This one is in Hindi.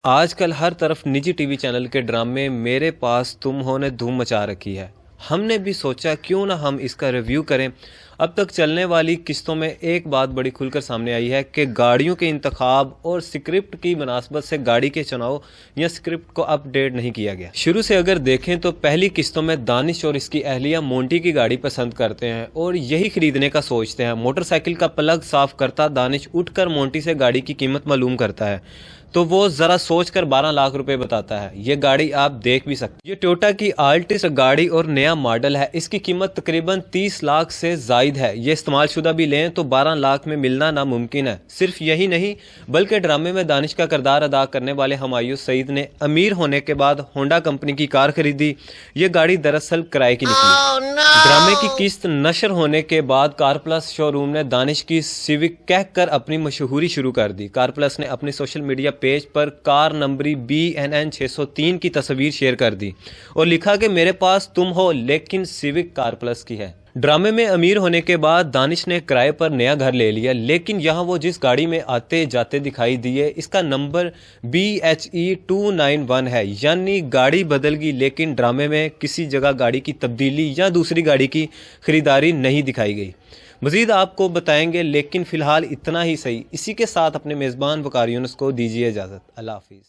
आजकल हर तरफ निजी टीवी चैनल के ड्रामे मेरे पास तुम हो ने धूम मचा रखी है। हमने भी सोचा क्यों ना हम इसका रिव्यू करें। अब तक चलने वाली किस्तों में एक बात बड़ी खुलकर सामने आई है कि गाड़ियों के इंतखाब और स्क्रिप्ट की मुनासबत से गाड़ी के चुनाव या स्क्रिप्ट को अपडेट नहीं किया गया। शुरू से अगर देखें तो पहली किस्तों में दानिश और इसकी अहलिया मोंटी की गाड़ी पसंद करते हैं और यही खरीदने का सोचते हैं। मोटरसाइकिल का प्लग साफ करता दानिश उठकर मोंटी से गाड़ी की कीमत मालूम करता है तो वो जरा सोचकर 12 लाख रुपए बताता है। ये गाड़ी आप देख भी सकते। ये टोयोटा की आल्टिस गाड़ी और नया मॉडल है। इसकी कीमत तकरीबन 30 लाख से जायद है। ये इस्तेमाल शुदा भी लें तो 12 लाख में मिलना नामुमकिन है। सिर्फ यही नहीं बल्कि ड्रामे में दानिश का किरदार अदा करने वाले हमायूं सईद ने अमीर होने के बाद होंडा कंपनी की कार खरीदी। ये गाड़ी दरअसल किराए की निकली। ड्रामे की किस्त नशर होने के बाद कार प्लस शोरूम ने दानिश की सिविक कहकर अपनी मशहूरी शुरू कर दी। कार प्लस ने अपनी सोशल मीडिया पेज पर कार नंबरी BNN 603 की तस्वीर शेयर कर दी और लिखा कि मेरे पास तुम हो लेकिन सिविक कार प्लस की है। ड्रामे में अमीर होने के बाद दानिश ने किराए पर नया घर ले लिया, लेकिन यहाँ वो जिस गाड़ी में आते जाते दिखाई दिए इसका नंबर BHE 291 है। यानी गाड़ी बदल गई लेकिन ड्रामे में किसी जगह गाड़ी की तब्दीली या दूसरी गाड़ी की खरीदारी नहीं दिखाई गई। मजीद आपको बताएंगे, लेकिन फिलहाल इतना ही सही। इसी के साथ अपने मेज़बान वकार यूनुस को दीजिए इजाज़त। अल्लाह हाफिज़।